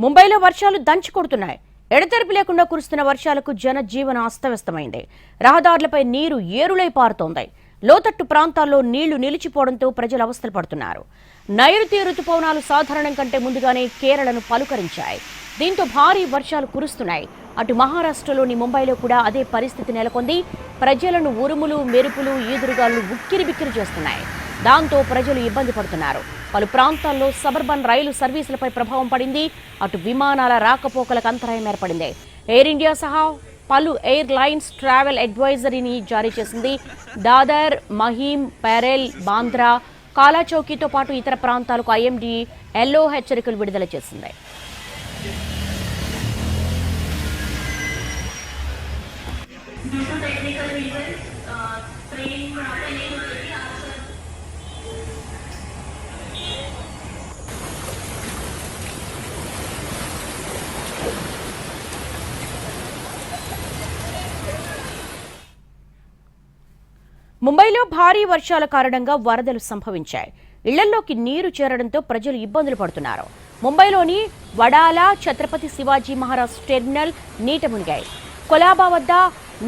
ముంబైలో వర్షాలు దంచి కొడుతున్నాయి. ఎడతెరిపి లేకుండా కురుస్తున్న వర్షాలకు జనజీవనం అస్తవ్యస్తమైంది. రహదారులపై నీరు ఏరులై పారుతోంది. లోతట్టు ప్రాంతాల్లో నీళ్లు నిలిచిపోవడంతో ప్రజలు అవస్థలు పడుతున్నారు. నైరుతి రుతుపవనాలు సాధారణం కంటే ముందుగానే కేరళను పలుకరించాయి. దీంతో భారీ వర్షాలు కురుస్తున్నాయి. అటు మహారాష్ట్రలోని ముంబైలో కూడా అదే పరిస్థితి నెలకొంది. ప్రజలను ఉరుములు, మెరుపులు, ఈదురుగాలు ఉక్కిరిబిక్కిరి చేస్తున్నాయి. దాంతో ప్రజలు ఇబ్బంది పడుతున్నారు. పలు ప్రాంతాల్లో సబర్బన్ రైలు సర్వీసులపై ప్రభావం పడింది. అటు విమానాల రాకపోకలకు అంతరాయం ఏర్పడింది. ఎయిర్ ఇండియా సహా పలు ఎయిర్ లైన్స్ ట్రావెల్ అడ్వైజరీని జారీ చేసింది. దాదర్, మహీం, పెరెల్, బాంద్రా, కాలాచౌకీతో పాటు ఇతర ప్రాంతాలకు ఐఎండీ ఎల్లో హెచ్చరికలు విడుదల చేసింది. ముంబైలో భారీ వర్షాల కారణంగా వరదలు సంభవించాయి. ఇళ్లలోకి నీరు చేరడంతో ప్రజలు ఇబ్బందులు పడుతున్నారు. ముంబైలోని వడాలా, ఛత్రపతి శివాజీ మహారాజ్ టెర్మినల్ నీట మునిగాయి. కొలాబా వద్ద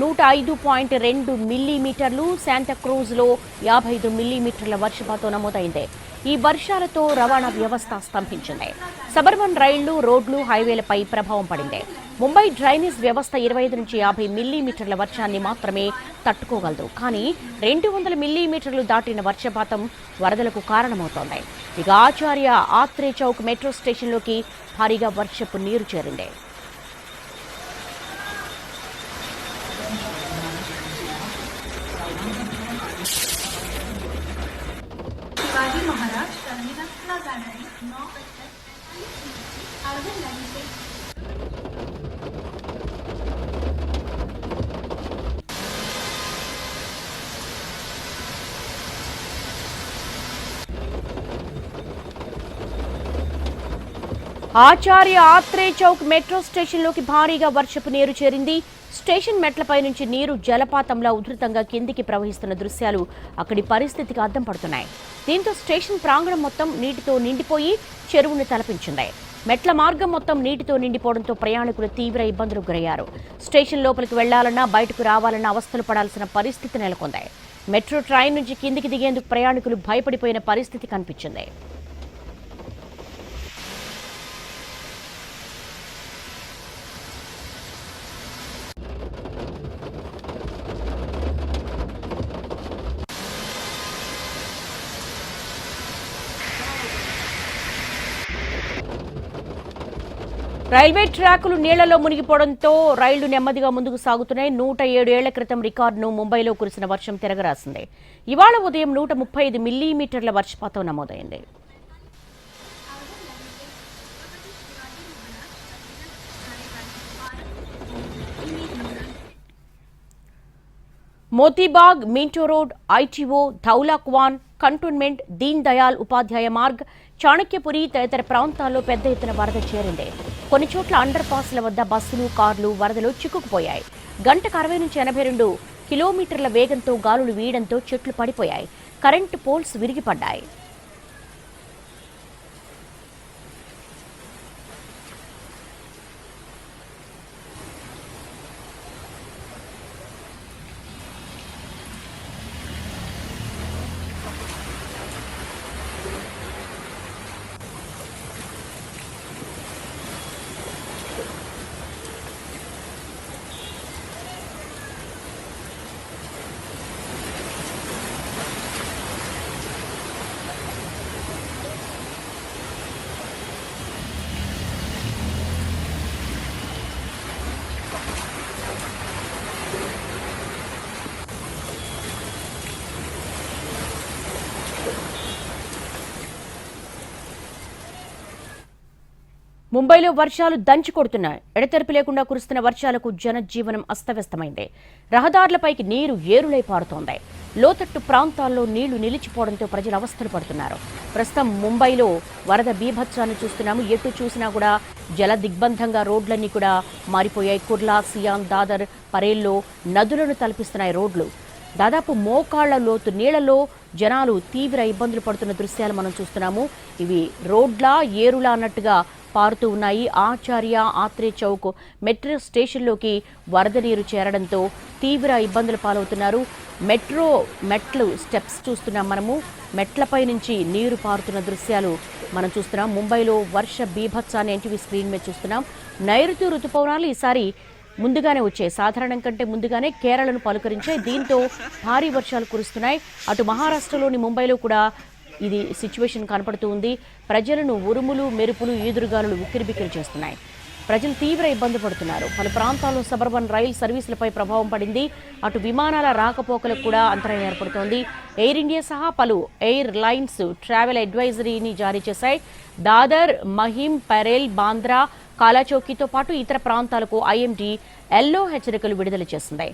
105.2 మిల్లీమీటర్లు, శాంతాక్రూజ్లో 55 మిల్లీమీటర్ల వర్షపాతం నమోదైంది. ఈ వర్షాలతో రవాణా వ్యవస్థ స్తంభించింది. సబర్బన్ రైళ్లు, రోడ్లు, హైవేలపై ప్రభావం పడింది. ముంబై డ్రైనేజ్ వ్యవస్థ 25 నుంచి 50 మిల్లీమీటర్ల వర్షాన్ని మాత్రమే తట్టుకోగలదు. కానీ 200 మిల్లీమీటర్లు దాటిన వర్షపాతం వరదలకు కారణమవుతోంది. ఇక ఆచార్య ఆత్రే చౌక్ మెట్రో స్టేషన్లోకి భారీగా వర్షపు నీరు చేరింది. शिवाजी महाराज टर्मिनसला जाणारी 9:45 लाईनचे ఆచార్య ఆత్రే చౌక్ మెట్రో స్టేషన్లోకి భారీగా వర్షపు నీరు చేరింది. స్టేషన్ మెట్లపై నుంచి నీరు జలపాతంలా ఉధృతంగా కిందికి ప్రవహిస్తున్న దృశ్యాలు అక్కడి పరిస్థితికి అద్దం పడుతున్నాయి. దీంతో స్టేషన్ ప్రాంగణం మొత్తం నీటితో నిండిపోయి చెరువును తలపించింది. మెట్ల మార్గం మొత్తం నీటితో నిండిపోవడంతో ప్రయాణికులు తీవ్ర ఇబ్బందులకు గురయ్యారు. స్టేషన్ లోపలికి వెళ్లాలన్నా, బయటకు రావాలన్నా అవస్థలు పడాల్సిన పరిస్థితి నెలకొంది. మెట్రో ట్రైన్ నుంచి కిందికి దిగేందుకు ప్రయాణికులు భయపడిపోయిన పరిస్థితి కనిపించింది. రైల్వే ట్రాకులు నీళ్లలో మునిగిపోవడంతో రైళ్లు నెమ్మదిగా ముందుకు సాగుతున్నాయి. 107 ఏళ్ల క్రితం రికార్డును ముంబైలో కురిసిన వర్షం తిరగరాసింది. ఇవాళ ఉదయం 135 మిల్లీమీటర్ల వర్షపాతం నమోదైంది. Motibagh, Minto road, ITO, Dhaulakuan cantonment, Deen Dayal Upadhyaya Marg, Chanakyapuri తదితర ప్రాంతాల్లో పెద్ద ఎత్తున వరద చేరింది. కొన్ని చోట్ల అండర్ పాస్ల వద్ద బస్సులు, కార్లు వరదలో చిక్కుకుపోయాయి. గంటకు 60 నుంచి 82 కిలోమీటర్ల వేగంతో గాలులు వీయడంతో చెట్లు పడిపోయాయి. కరెంటు పోల్స్ విరిగిపడ్డాయి. ముంబైలో వర్షాలు దంచి కొడుతున్నాయి. ఎడతెరిపి లేకుండా కురుస్తున్న వర్షాలకు జనజీవనం అస్తవ్యస్తమైంది. రహదారులపైకి నీరు ఏరులై పారుతోంది. లోతట్టు ప్రాంతాల్లో నీళ్లు నిలిచిపోవడంతో ప్రజలు అవస్థలు పడుతున్నారు. ప్రస్తుతం ముంబైలో వరద బీభత్సాన్ని చూస్తున్నాము. ఎటు చూసినా కూడా జల దిగ్బంధంగా రోడ్లన్నీ కూడా మారిపోయాయి. కుర్లా, సియాన్, దాదర్, పరేల్లో నదులను తలపిస్తున్నాయి రోడ్లు. దాదాపు మోకాళ్ల లోతు నీళ్లలో జనాలు తీవ్ర ఇబ్బందులు పడుతున్న దృశ్యాలు మనం చూస్తున్నాము. ఇవి రోడ్లా, ఏరులా అన్నట్టుగా పారుతూ ఉన్నాయి. ఆచార్య ఆత్రే చౌక్ మెట్రో స్టేషన్లోకి వరద నీరు చేరడంతో తీవ్ర ఇబ్బందులు పాలవుతున్నారు. మెట్లు స్టెప్స్ చూస్తున్నాం మనము. మెట్లపై నుంచి నీరు పారుతున్న దృశ్యాలు మనం చూస్తున్నాం. ముంబైలో వర్ష బీభత్సాన్ని ఎన్టీవీ స్క్రీన్ మీద చూస్తున్నాం. నైరుతి రుతుపవనాలు ఈసారి ముందుగానే వచ్చాయి. సాధారణం కంటే ముందుగానే కేరళను పలుకరించాయి. దీంతో భారీ వర్షాలు కురుస్తున్నాయి. అటు మహారాష్ట్రలోని ముంబైలో కూడా ఇది సిచ్యువేషన్ కనపడుతూ ఉంది. ప్రజలను ఉరుములు మెరుపులు ఈదురుగాలులు ఉక్కిరిబిక్కిరి చేస్తున్నాయి. ప్రజలు తీవ్ర ఇబ్బంది పడుతున్నారు. పలు ప్రాంతాల్లో సబర్బన్ రైల్ సర్వీసులపై ప్రభావం పడింది. అటు విమానాల రాకపోకలకు కూడా అంతరాయం ఏర్పడుతోంది. ఎయిర్ ఇండియా సహా పలు ఎయిర్ లైన్స్ ట్రావెల్ అడ్వైజరీని జారీ చేశాయి. దాదర్, మహిమ్, పరేల్, బాంద్రా, కాలాచౌకీతో పాటు ఇతర ప్రాంతాలకు ఐఎండీ ఎల్లో హెచ్చరికలు విడుదల చేసింది.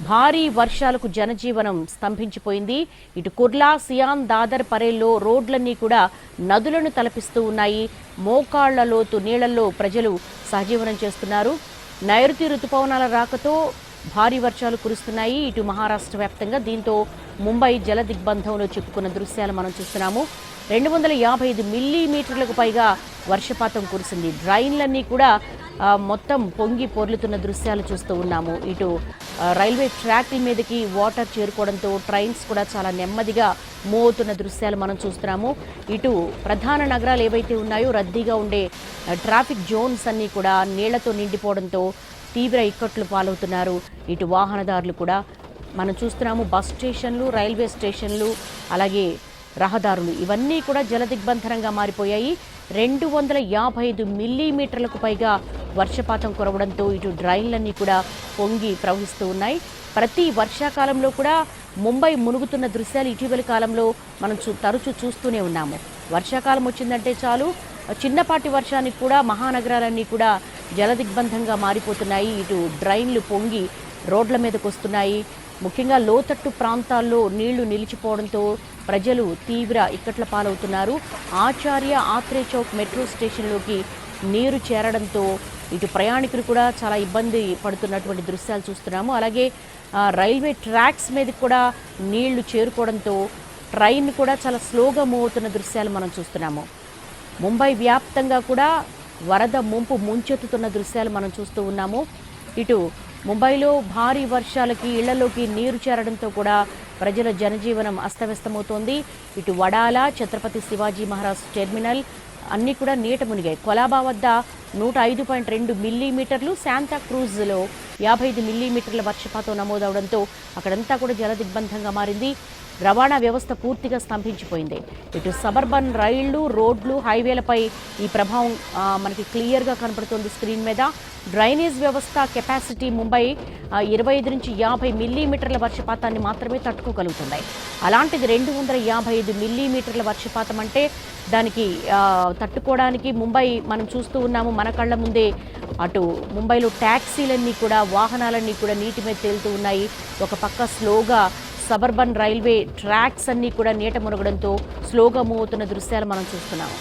భారీ వర్షాలకు జనజీవనం స్తంభించిపోయింది. ఇటు కుర్లా, సియాన్, దాదర్, పరేల్లో రోడ్లన్నీ కూడా నదులను తలపిస్తూ ఉన్నాయి. మోకాళ్ల లోతు నీళ్లలో ప్రజలు సహజీవనం చేస్తున్నారు. నైరుతి రుతుపవనాల రాకతో భారీ వర్షాలు కురుస్తున్నాయి ఇటు మహారాష్ట్ర వ్యాప్తంగా. దీంతో ముంబై జల దిగ్బంధంలో చిక్కుకున్న దృశ్యాలు మనం చూస్తున్నాము. 255 మిల్లీమీటర్లకు పైగా వర్షపాతం కురిసింది. డ్రైన్లన్నీ కూడా మొత్తం పొంగి పొర్లుతున్న దృశ్యాలు చూస్తూ ఉన్నాము. ఇటు రైల్వే ట్రాక్ల మీదకి వాటర్ చేరుకోవడంతో ట్రైన్స్ కూడా చాలా నెమ్మదిగా మూవ్ అవుతున్న దృశ్యాలు మనం చూస్తున్నాము. ఇటు ప్రధాన నగరాలు ఏవైతే ఉన్నాయో రద్దీగా ఉండే ట్రాఫిక్ జోన్స్ అన్నీ కూడా నీళ్లతో నిండిపోవడంతో తీవ్ర ఇక్కట్లు పాలవుతున్నారు ఇటు వాహనదారులు కూడా. మనం చూస్తున్నాము బస్ స్టేషన్లు, రైల్వే స్టేషన్లు, అలాగే రహదారులు ఇవన్నీ కూడా జలదిగ్బంధనంగా మారిపోయాయి. 255 మిల్లీమీటర్లకు పైగా వర్షపాతం కురవడంతో ఇటు డ్రైన్లన్నీ కూడా పొంగి ప్రవహిస్తూ ఉన్నాయి. ప్రతి వర్షాకాలంలో కూడా ముంబై మునుగుతున్న దృశ్యాలు ఇటీవలి కాలంలో మనం తరచూ చూస్తూనే ఉన్నాము. వర్షాకాలం వచ్చిందంటే చాలు చిన్నపాటి వర్షానికి కూడా మహానగరాలన్నీ కూడా జలదిగ్బంధంగా మారిపోతున్నాయి. ఇటు డ్రైన్లు పొంగి రోడ్ల మీదకు వస్తున్నాయి. ముఖ్యంగా లోతట్టు ప్రాంతాల్లో నీళ్లు నిలిచిపోవడంతో ప్రజలు తీవ్ర ఇక్కట్ల పాలవుతున్నారు. ఆచార్య ఆత్రే చౌక్ మెట్రో స్టేషన్లోకి నీరు చేరడంతో ఇటు ప్రయాణికులు కూడా చాలా ఇబ్బంది పడుతున్నటువంటి దృశ్యాలు చూస్తున్నాము. అలాగే రైల్వే ట్రాక్స్ మీదకి కూడా నీళ్లు చేరుకోవడంతో ట్రైన్ కూడా చాలా స్లోగా మూవ్ అవుతున్న దృశ్యాలు మనం చూస్తున్నాము. ముంబై వ్యాప్తంగా కూడా వరద ముంపు ముంచెత్తుతున్న దృశ్యాలు మనం చూస్తూ ఉన్నాము. ఇటు ముంబైలో భారీ వర్షాలకి ఇళ్లలోకి నీరు చేరడంతో కూడా ప్రజల జనజీవనం అస్తవ్యస్తమవుతోంది. ఇటు వడాల, ఛత్రపతి శివాజీ మహారాజ్ టెర్మినల్ అన్నీ కూడా నీట మునిగాయి. కొలాబా వద్ద 105.2 మిల్లీమీటర్లు, శాంతాక్రూజ్లో 55 మిల్లీమీటర్ల వర్షపాతం నమోదవడంతో అక్కడంతా కూడా జలదిగ్బంధంగా మారింది. రవాణా వ్యవస్థ పూర్తిగా స్తంభించిపోయింది. ఇటు సబర్బన్ రైళ్లు, రోడ్లు, హైవేలపై ఈ ప్రభావం మనకి క్లియర్గా కనపడుతుంది స్క్రీన్ మీద. డ్రైనేజ్ వ్యవస్థ కెపాసిటీ ముంబై 25 నుంచి 50 మిల్లీమీటర్ల వర్షపాతాన్ని మాత్రమే తట్టుకోగలుగుతుంది. అలాంటిది 255 మిల్లీమీటర్ల వర్షపాతం అంటే దానికి తట్టుకోవడానికి ముంబై మనం చూస్తూ ఉన్నాము మన కళ్ళ ముందే. అటు ముంబైలో ట్యాక్సీలన్నీ కూడా వాహనాలన్నీ కూడా నీటి మీద తేలుతూ ఉన్నాయి. ఒక పక్క స్లోగా సబర్బన్ రైల్వే ట్రాక్స్ అన్నీ కూడా నీట మునగడంతో స్లోగా మూవ్ అవుతున్న దృశ్యాలు మనం చూస్తున్నాము.